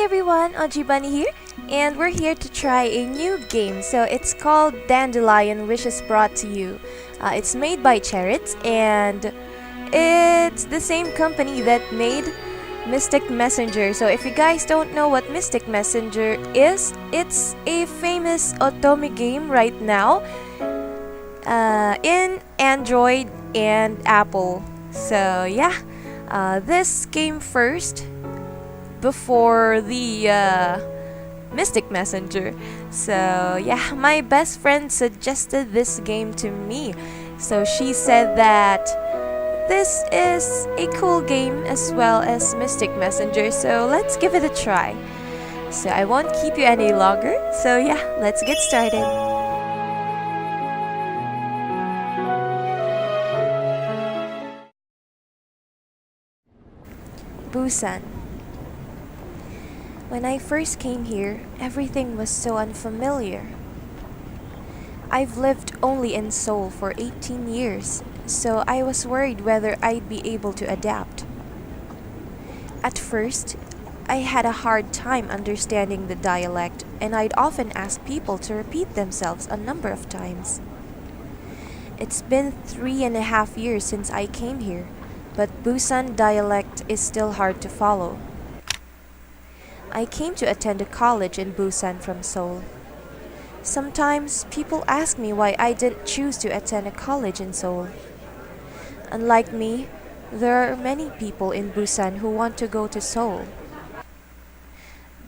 everyone, Oji Bunny here, and we're here to try a new game. So it's called Dandelion, which is brought to you. It's made by Cheritz, and it's the same company that made Mystic Messenger. So if you guys don't know what Mystic Messenger is, it's a famous otome game right now in Android and Apple. So yeah, this came first before the Mystic Messenger. So yeah, my best friend suggested this game to me. So she said that this is a cool game as well as Mystic Messenger. So let's give it a try. So I won't keep you any longer. So yeah, let's get started. Busan. When I first came here, everything was so unfamiliar. I've lived only in Seoul for 18 years, so I was worried whether I'd be able to adapt. At first, I had a hard time understanding the dialect, and I'd often ask people to repeat themselves a number of times. It's been 3.5 years since I came here, but Busan dialect is still hard to follow. I came to attend a college in Busan from Seoul. Sometimes people ask me why I didn't choose to attend a college in Seoul. Unlike me, there are many people in Busan who want to go to Seoul.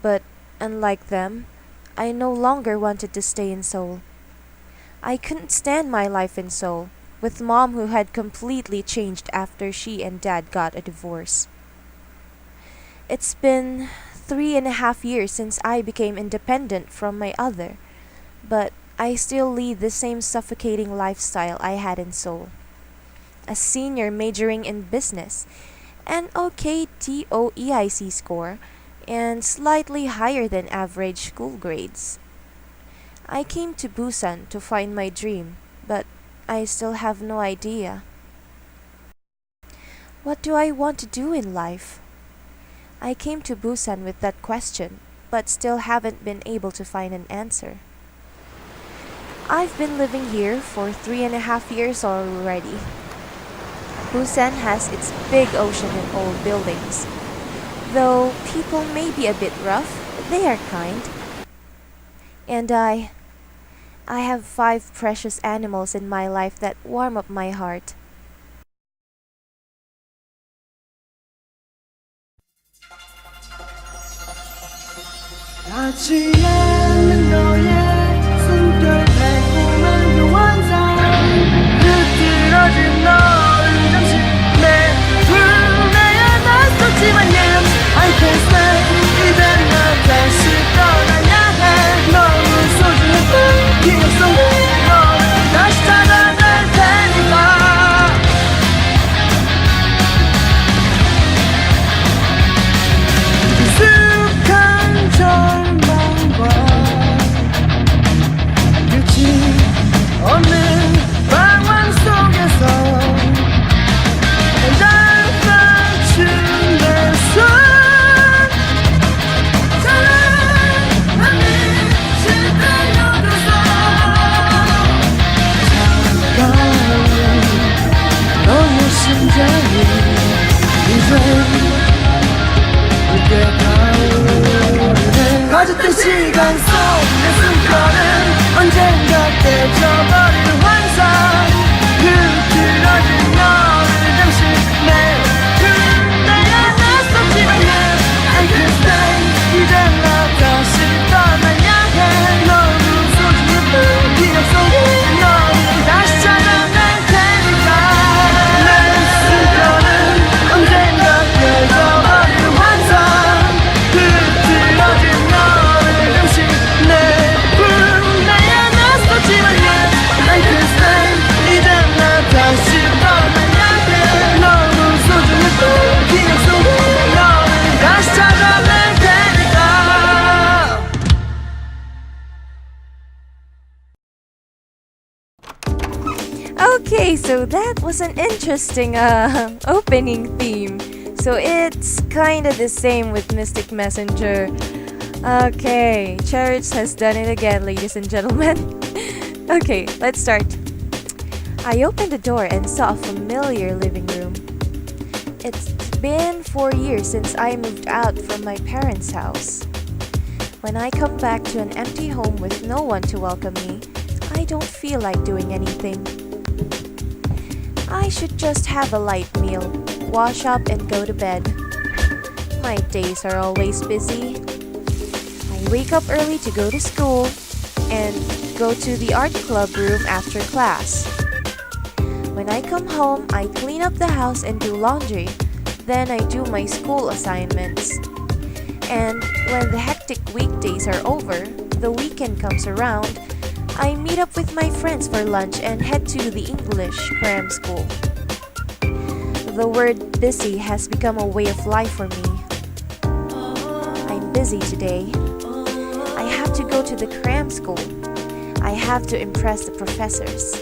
But unlike them, I no longer wanted to stay in Seoul. I couldn't stand my life in Seoul, with mom who had completely changed after she and dad got a divorce. It's been 3.5 years since I became independent from my other, but I still lead the same suffocating lifestyle I had in Seoul. A senior majoring in business, an okay TOEIC score, and slightly higher than average school grades. I came to Busan to find my dream, but I still have no idea. What do I want to do in life? I came to Busan with that question, but still haven't been able to find an answer. I've been living here for 3.5 years already. Busan has its big ocean and old buildings. Though people may be a bit rough, they are kind. And I have 5 precious animals in my life that warm up my heart. 닿지 않는 너의 숨결 달콤한 그 환상 흐트러진 너를 잠시 내 품에 안았었지만 yes I can't stay 이젠 나 다시 떠나야 해 너무 소중했던 기억 속에 너를 다시 찾아낼 테니까 익숙한 절망과 끝이 없는 방황 속에서 날 감춘 내 손 사랑하는 시들려들어서 차가운 너의 심장이 이제 그게 타오르네 가졌던 시간 속 내 숨결은 언젠가 깨져버리는 환상 흐트러진 너를 잠시 내 품에 안았었지만 yes I can't stay 이젠 나 다시 떠나야 해 너무 소중했던 기억 속에 너를 다시 찾아낼 테니까 내 숨결은 언젠가 깨져버리는 환상 흐트러진 너를 잠시 내 품에 안았었지만 yes I can't stay 이젠 나 다시 떠나야 해 너무 소중했던 기억 속에 너를 다시 찾아낼 테니까 Okay, so that was an interesting opening theme. So it's kinda the same with Mystic Messenger. Okay, Cheritz has done it again, ladies and gentlemen. Okay, let's start. I opened the door and saw a familiar living room. It's been 4 years since I moved out from my parents' house. When I come back to an empty home with no one to welcome me, I don't feel like doing anything. I should just have a light meal, wash up and go to bed. My days are always busy. I wake up early to go to school and go to the art club room after class. When I come home, I clean up the house and do laundry. Then I do my school assignments. And when the hectic weekdays are over, the weekend comes around, I meet up with my friends for lunch and head to the English cram school. The word busy has become a way of life for me. I'm busy today. I have to go to the cram school. I have to impress the professors.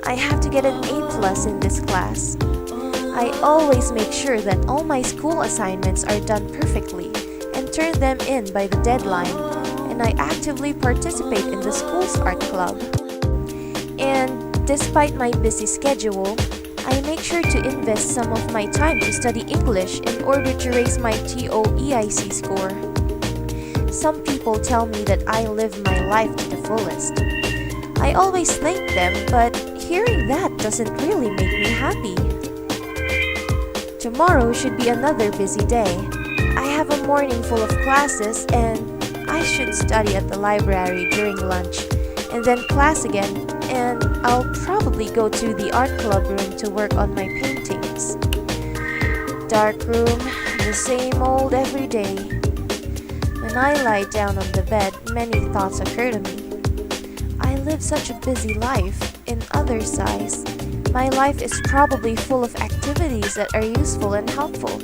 I have to get an A+ in this class. I always make sure that all my school assignments are done perfectly and turn them in by the deadline, and I actively participate in the school's art club. And despite my busy schedule, I make sure to invest some of my time to study English in order to raise my TOEIC score. Some people tell me that I live my life to the fullest. I always thank them, but hearing that doesn't really make me happy. Tomorrow should be another busy day. I have a morning full of classes and I should study at the library during lunch and then class again, and I'll probably go to the art club room to work on my paintings. Dark room, the same old every day. When I lie down on the bed, many thoughts occur to me. I live such a busy life. In other sides, my life is probably full of activities that are useful and helpful.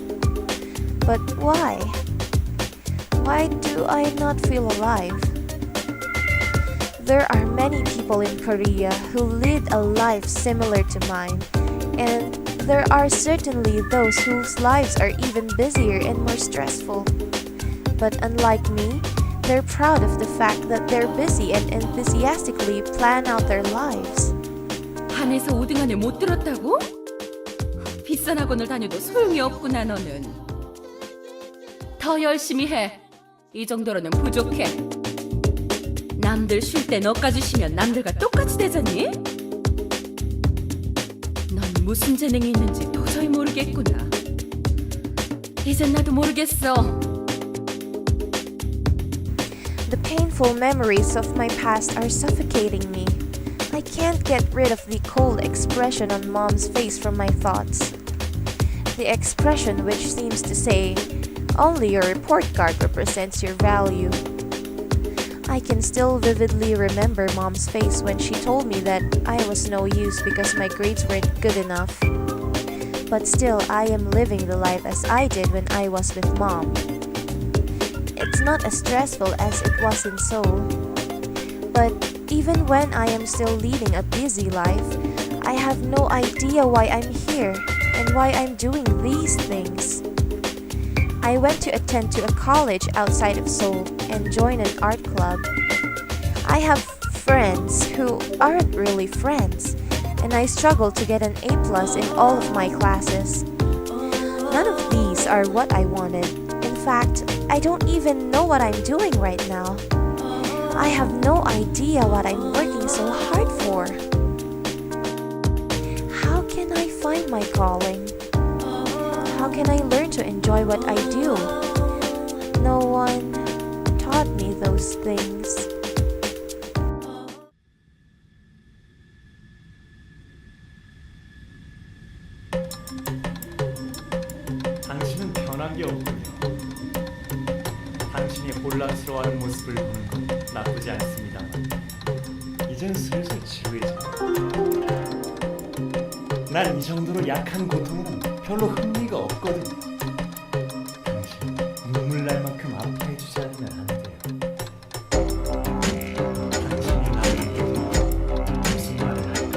But why? Why do I not feel alive? There are many people in Korea who lead a life similar to mine, and there are certainly those whose lives are even busier and more stressful. But unlike me, they're proud of the fact that they're busy and enthusiastically plan out their lives. 반에서 5등 안에 못 들었다고? 비싼 학원을 다녀도 소용이 없구나 너는. 더 열심히 해. 이 정도로는 부족해. 남들 쉴 때 너까지 쉬면 남들과 똑같이 되잖니? 넌 무슨 재능이 있는지 도저히 모르겠구나. 이젠 나도 모르겠어. The painful memories of my past are suffocating me. I can't get rid of the cold expression on Mom's face from my thoughts. The expression which seems to say, only your report card represents your value. I can still vividly remember Mom's face when she told me that I was no use because my grades weren't good enough. But still, I am living the life as I did when I was with Mom. It's not as stressful as it was in Seoul. But even when I am still leading a busy life, I have no idea why I'm here and why I'm doing these things. I went to attend to a college outside of Seoul and join an art club. I have friends who aren't really friends, and I struggle to get an A+ in all of my classes. None of these are what I wanted. In fact, I don't even know what I'm doing right now. I have no idea what I'm working so hard for. How can I find my calling? How can I learn to enjoy what I do? No one taught me those things. 당신은 변한 게 없군요. 당신이 혼란스러워하는 모습을 보는 건 나쁘지 않습니다만 이젠 슬슬 지루해져. 난 이 정도로 약한 고통은 별로 흥미가 없거든요. 당신 눈물 날 만큼 아파해주지 않으면 안 돼요. 당신이 나에게 무슨 말을 할까?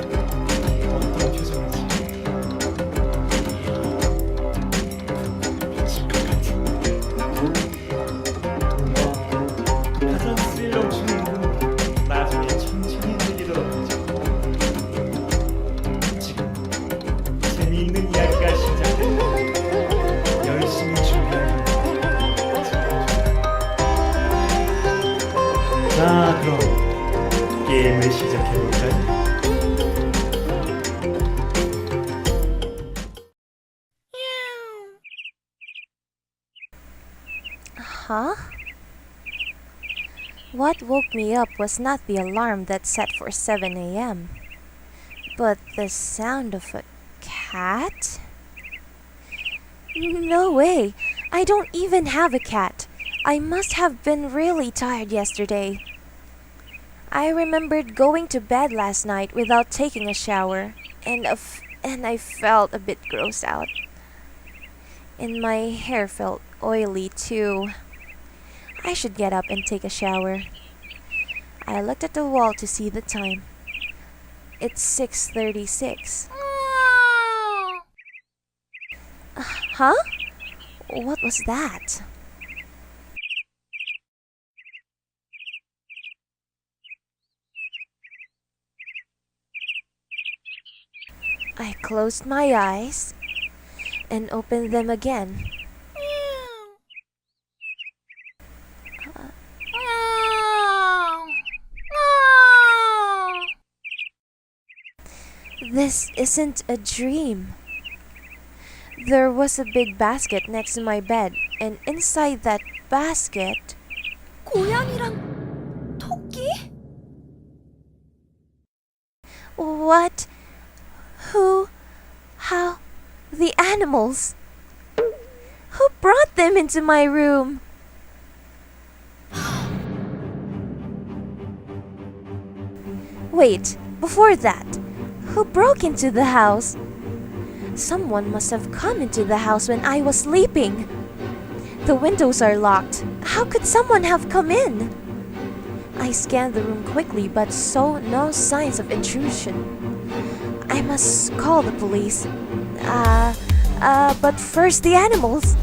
어떤 표정을 지을까? 이런 충동은 나중에 천천히 늘리도록 하죠. 지금 재미있는 이야기가 시작됩니다. 열심히 준비하는 자, 그럼 게임을 시작해볼까요? Huh? What woke me up was not the alarm that set for 7 a.m., but the sound of a cat? No way! I don't even have a cat. I must have been really tired yesterday. I remembered going to bed last night without taking a shower, and I felt a bit grossed out. And my hair felt oily too. I should get up and take a shower. I looked at the wall to see the time. It's 6:36. Huh? What was that? I closed my eyes and opened them again. This isn't a dream. There was a big basket next to my bed, and inside that basket, 고양이랑 토끼? what? Who? How? The animals? Who brought them into my room? Wait, before that, who broke into the house? Someone must have come into the house when I was sleeping. The windows are locked. How could someone have come in? I scanned the room quickly but saw no signs of intrusion. I must call the police. But first the animals.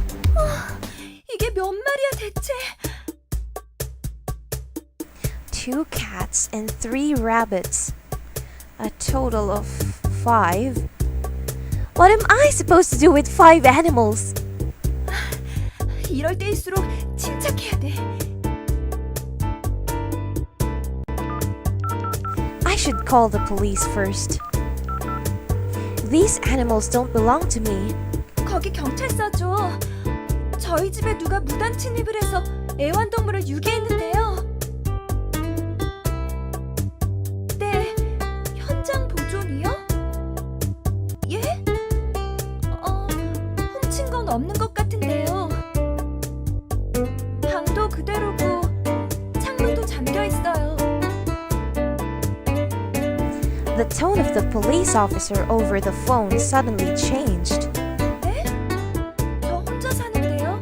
이게 몇 마리야 대체? 2 cats and 3 rabbits. A total of 5. What am I supposed to do with 5 animals? 이럴 때일수록 침착해야 돼. I should call the police first. These animals don't belong to me. 거기 경찰서죠. 저희 집에 누가 무단 침입을 해서 애완동물을 유기했는데요. 네, 현장 보존이요? 예? 훔친 건 없는 것 같은데요. 방도 그대로고 창문도 잠겨 있어요. The tone of the police officer over the phone suddenly changed. 네? 저 혼자 사는데요?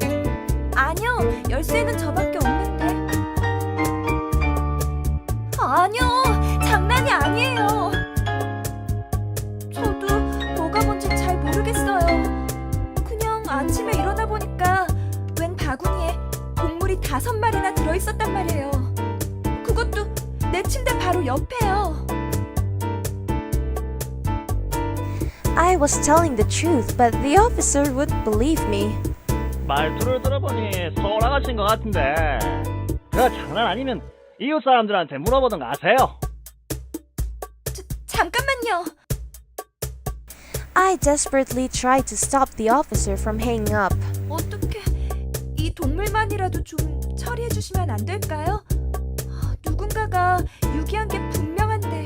아니요, 열쇠는 저밖에 없는데. 아니요, 장난이 아니에요. 저도 뭐가 뭔지 잘 모르겠어요. 그냥 아침에 일어나 보니까 웬 바구니에 동물이 5마리나 들어있었단 말이에요. 그것도 내 침대 바로 옆에요. I was telling the truth, but the officer wouldn't believe me. 말투를 들어보니 소홀하신 것 같은데 그거 장난 아니면 이웃 사람들한테 물어보던가 하세요. 잠깐만요. I desperately tried to stop the officer from hanging up. 어떻게 이 동물만이라도 좀 처리해 주시면 안 될까요? 누군가가 유기한 게 분명한데.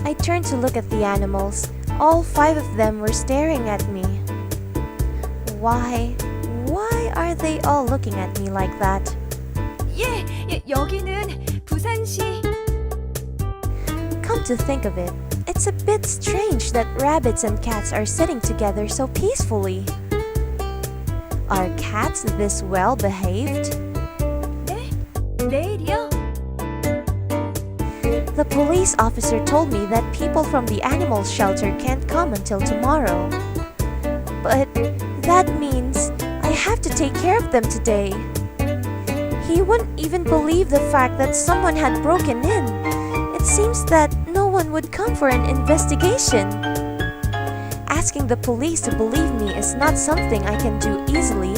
I turned to look at the animals. All 5 of them were staring at me. Why are they all looking at me like that? 예, 여기는 부산시. Come to think of it, it's a bit strange that rabbits and cats are sitting together so peacefully. Are cats this well behaved? 네? 내일이요? The police officer told me that people from the animal shelter can't come until tomorrow. But that means I have to take care of them today. He wouldn't even believe the fact that someone had broken in. It seems that no one would come for an investigation. Asking the police to believe me is not something I can do easily.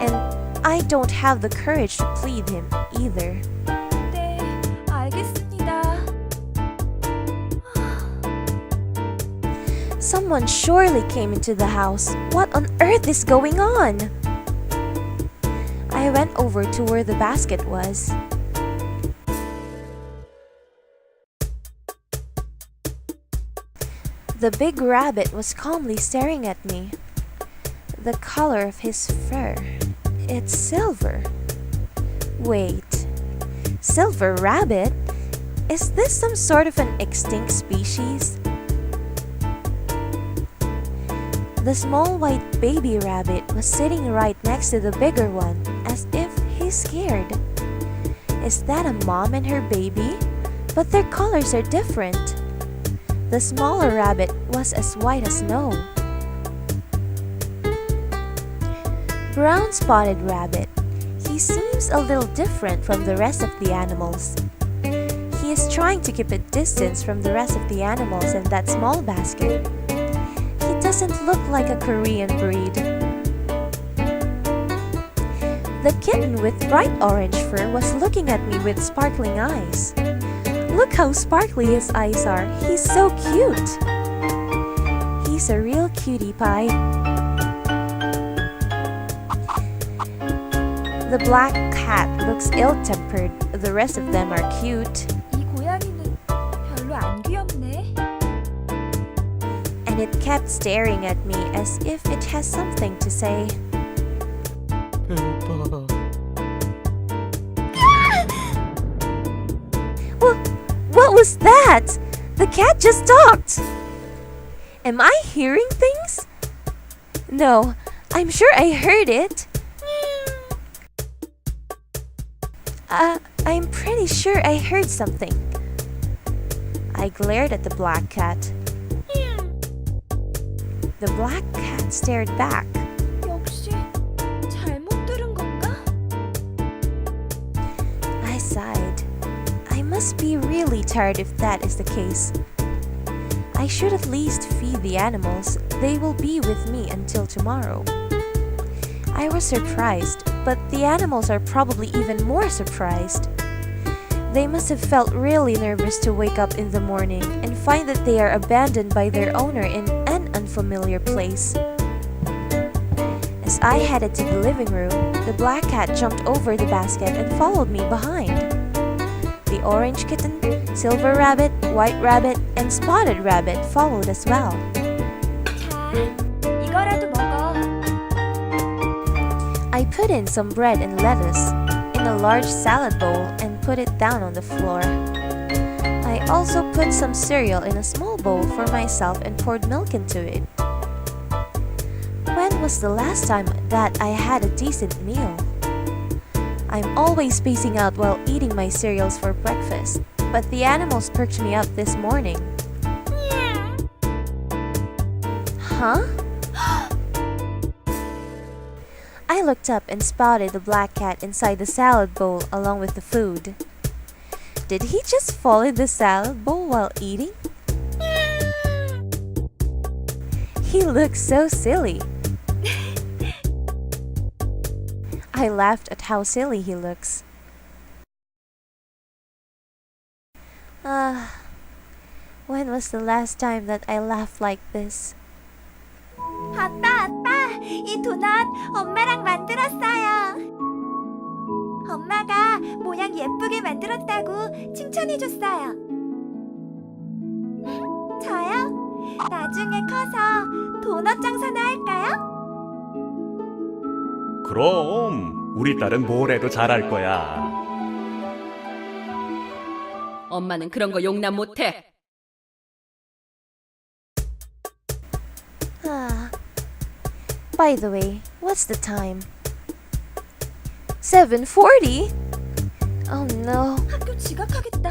And I don't have the courage to plead him either. 네, 알겠습니다. Someone surely came into the house. What on earth is going on? I went over to where the basket was. The big rabbit was calmly staring at me. The color of his fur. It's silver. Wait. Silver rabbit? Is this some sort of an extinct species? The small white baby rabbit was sitting right next to the bigger one, as if he's scared. Is that a mom and her baby? But their colors are different. The smaller rabbit was as white as snow. Brown spotted rabbit. He seems a little different from the rest of the animals. He is trying to keep a distance from the rest of the animals in that small basket. He doesn't look like a Korean breed. The kitten with bright orange fur was looking at me with sparkling eyes. Look how sparkly his eyes are. He's so cute. He's a real cutie pie. The black cat looks ill-tempered. The rest of them are cute. 이 고양이는 별로 안 귀엽네. And it kept staring at me as if it has something to say. 배고파. What was that? The cat just talked. Am I hearing things? No, I'm sure I heard it. I'm pretty sure I heard something. I glared at the black cat. The black cat stared back. 역시 잘못 들은 건가? I sighed. I must be really tired if that is the case. I should at least feed the animals. They will be with me until tomorrow. I was surprised, but the animals are probably even more surprised. They must have felt really nervous to wake up in the morning and find that they are abandoned by their owner in an unfamiliar place. As I headed to the living room, the black cat jumped over the basket and followed me behind. The orange kitten, silver rabbit, white rabbit, and spotted rabbit followed as well. 자, 이거라도 먹어. I put in some bread and lettuce in a large salad bowl and put it down on the floor. I also put some cereal in a small bowl for myself and poured milk into it. When was the last time that I had a decent meal? I'm always spacing out while eating my cereals for breakfast, but the animals perked me up this morning. Huh? I looked up and spotted the black cat inside the salad bowl along with the food. Did he just fall in the salad bowl while eating? He looks so silly. I laughed at how silly he looks. When was the last time that I laughed like this? 아빠, 이 도넛 엄마랑 만들었어요. 엄마가 모양 예쁘게 만들었다고 칭찬해줬어요. 저요? 나중에 커서 도넛 장사나 할까요? 그럼 우리 딸은 뭘 해도 잘할 거야. 엄마는 그런 거 용납 못해. By the way, what's the time? 7:40? Oh no. 학교 지각하겠다.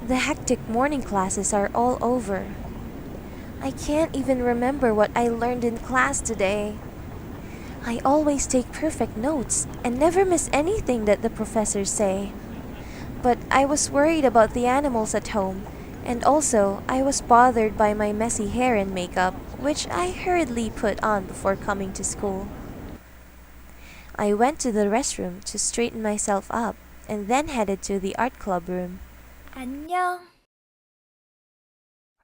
The hectic morning classes are all over. I can't even remember what I learned in class today. I always take perfect notes and never miss anything that the professors say. But I was worried about the animals at home, and also I was bothered by my messy hair and makeup, which I hurriedly put on before coming to school. I went to the restroom to straighten myself up and then headed to the art club room. 안녕.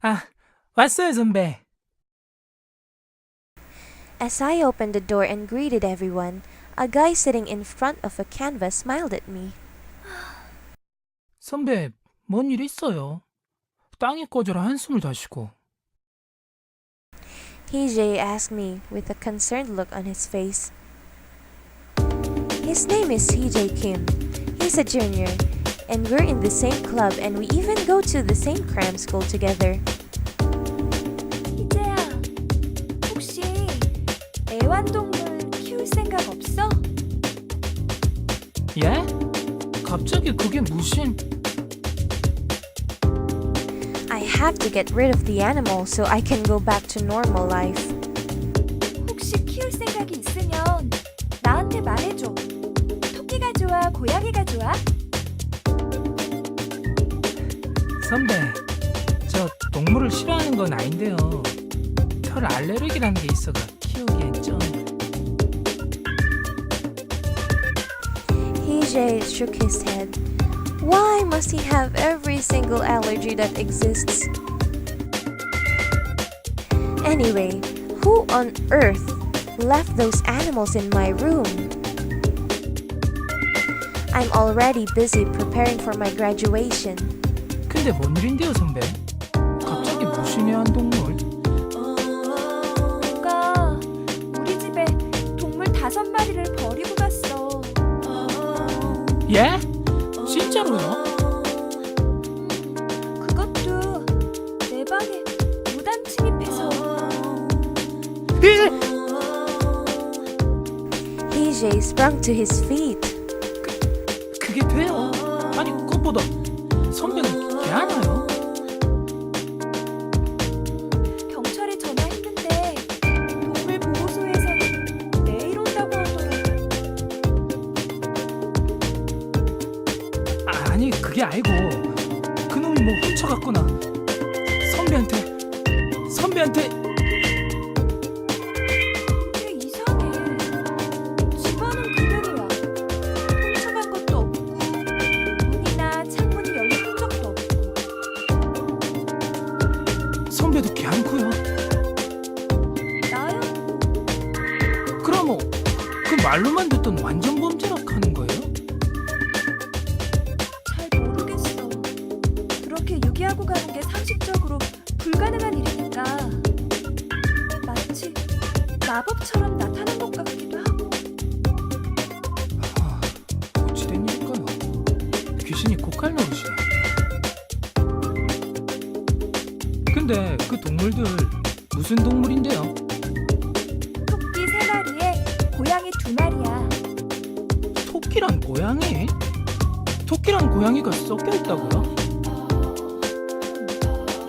아, 왔어요, 선배. As I opened the door and greeted everyone, a guy sitting in front of a canvas smiled at me. 선배, 뭔 일 있어요? 땅이 꺼져라 한숨을 다시고. Heejung asked me with a concerned look on his face. His name is Heejung Kim. He's a junior, and we're in the same club and we even go to the same cram school together. 희재야, 혹시 애완동물 키울 생각 없어? 예? 갑자기 그게 무슨... I have to get rid of the animal so I can go back to normal life. 혹시 키울 생각이 있으면 나한테 말해줘. 토끼가 좋아, 고양이가 좋아? 선배, 저 동물을 싫어하는 건 아닌데요. 털 알레르기라는 게 있어가 키우기엔 좀... Heejung shook his head. Why must he have every single allergy that exists? Anyway, who on earth left those animals in my room? I'm already busy preparing for my graduation. 근데 뭔 일인데요, 선배? 갑자기 무슨 애완동물? 누가 우리 집에 동물 5마리를 버리고 갔어. 예? 진짜로요? 그것도 내 방에 무단 침입해서. Heejung sprung to his feet. 그게 돼요? 아니, 그것보다 선배는 개 하나요? 경찰에 전화했는데 동물 보호소에서는 내일 온다고 하더라고. 아니, 그게 아니고 그놈이 뭐 훔쳐갔구나. 선배한테 꽤 이상해. 집안은 그대로야. 훔쳐간 것도 없고 문이나 창문이 열린 흔적도 없고. 선배도 개 않고요. 나야? 그럼 그 말로만 듣던 완전 범죄락 하는 거예요? 잘 모르겠어. 그렇게 유기하고 가는 게 상식적으로 불가능한 일이니까 마치 마법처럼 나타난 것 같기도 하고. 아, 어찌된 일일까요? 귀신이 고칼 노릇이네. 근데 그 동물들 무슨 동물인데요? 토끼 3마리에 고양이 2마리야. 토끼랑 고양이? 토끼랑 고양이가 섞여 있다고요?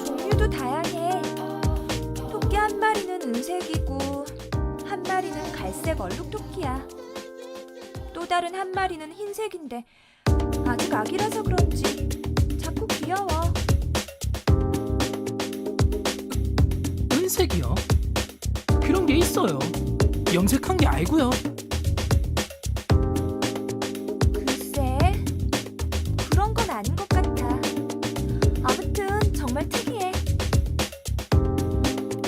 종류도 다양해. 토끼 1마리는 은색이고 1마리는 갈색 얼룩토끼야. 또 다른 1마리는 흰색인데 아직 아기라서 그런지 자꾸 귀여워. 은색이요? 그런 게 있어요. 염색한 게 아니고요. 글쎄, 그런 건 아닌 것 같아. 아무튼 정말 특이해.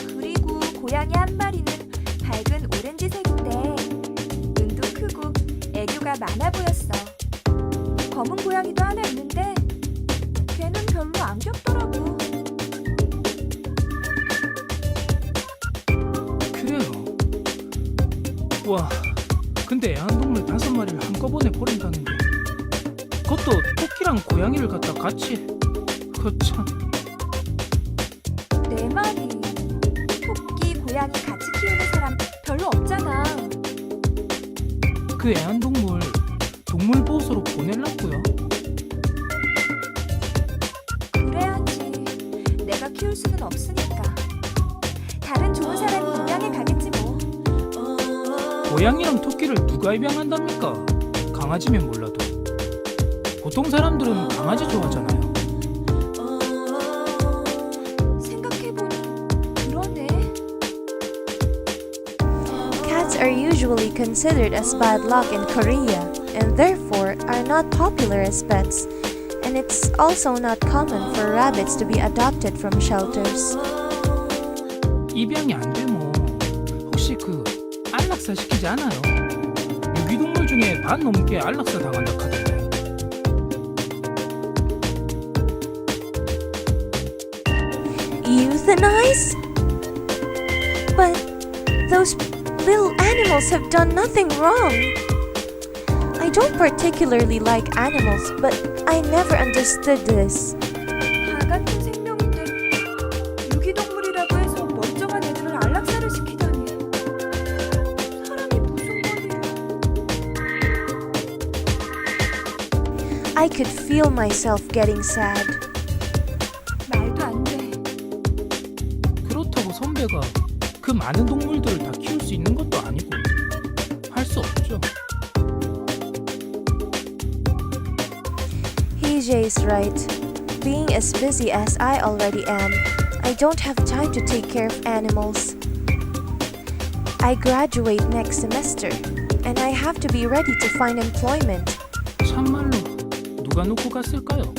그리고 고양이 1마리는 밝은 오렌지색인데 눈도 크고 애교가 많아 보였어. 검은 고양이도 하나 있는데 걔는 별로 안 귀엽더라고. 그래요. 와, 근데 애완동물 5마리를 한꺼번에 버린다는 게 그것도 토끼랑 고양이를 갖다 같이 거참. 4마리. 토끼, 고양이 같이 키우는 사람 별로 없잖아. 그 애완동물 동물보호소로 보내려고요. 그래야지. 내가 키울 수는 없으니까. 고양이랑 토끼를 누가 입양한답니까? 강아지면 몰라도. 보통 사람들은 강아지 좋아하잖아요. 생각해보니 그러네. Cats are usually considered as bad luck in Korea and therefore are not popular as pets. And it's also not common for rabbits to be adopted from shelters. 입양이 안 돼 뭐. 혹시 그 안락사 시키지 않아요? 유기동물 중에 반 넘게 안락사 당한다 카던데. Euthanize? But those little animals have done nothing wrong. I don't particularly like animals, but I never understood this. 다 같은 생명인데 유기동물이라고 해서 멀쩡한 애들을 안락사를 시키다니. 사람이 무슨 권리로. I could feel myself getting sad. 말도 안 돼. 그렇다고 선배가 그 많은 동물들을 다 키울 수 있는 것도 아니고 할 수 없죠. Heejay's right. Being as busy as I already am, I don't have time to take care of animals. I graduate next semester, and I have to be ready to find employment. 참말로 누가 놓고 갔을까요?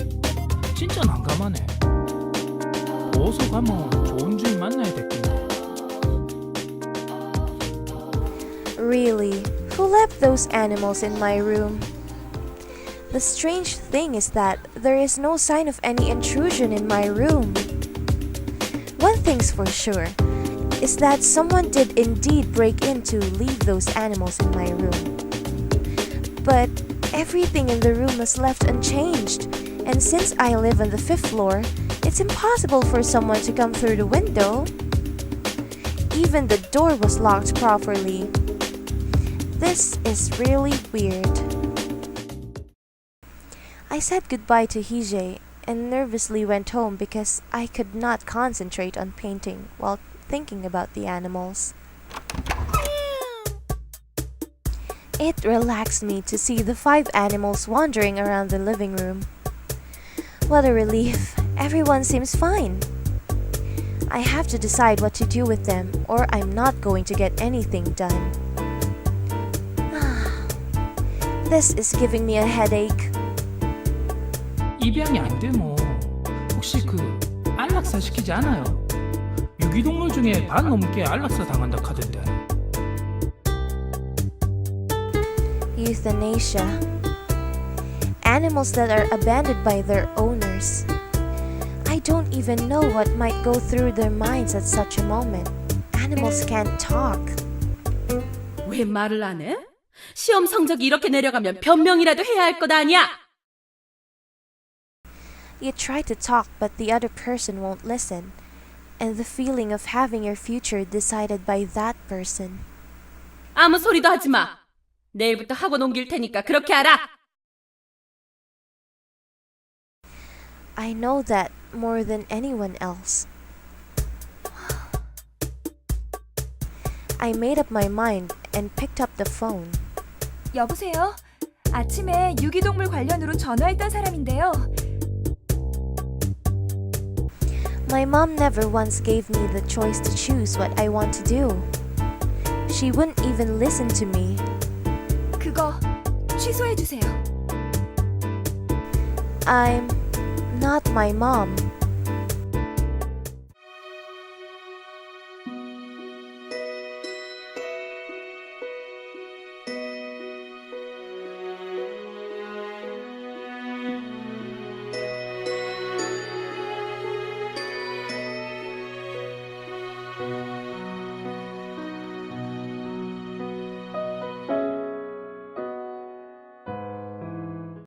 진짜 난감하네. 어서 가면 좋은 주인 만나야 됐겠네. Really, who left those animals in my room? The strange thing is that there is no sign of any intrusion in my room. One thing's for sure, is that someone did indeed break in to leave those animals in my room. But everything in the room was left unchanged, and since I live on the 5th floor, it's impossible for someone to come through the window. Even the door was locked properly. This is really weird. I said goodbye to Heejay and nervously went home because I could not concentrate on painting while thinking about the animals. It relaxed me to see the 5 animals wandering around the living room. What a relief. Everyone seems fine. I have to decide what to do with them or I'm not going to get anything done. This is giving me a headache. 입양이 안 돼 뭐. 혹시 그 안락사 시키지 않아요? 유기동물 중에 반 넘게 안락사 당한다 카던데. Euthanasia. Animals that are abandoned by their owners. I don't even know what might go through their minds at such a moment. Animals can't talk. 왜 말을 안 해? 시험 성적이 이렇게 내려가면 변명이라도 해야 할 것 아니야? You try to talk, but the other person won't listen. And the feeling of having your future decided by that person. 아무 소리도 하지 마. 내일부터 학원 옮길 테니까 그렇게 알아. I know that more than anyone else. I made up my mind and picked up the phone. 여보세요? 아침에 유기동물 관련으로 전화했던 사람인데요. My mom never once gave me the choice to choose what I want to do. She wouldn't even listen to me. 그거 취소해주세요. I'm not my mom.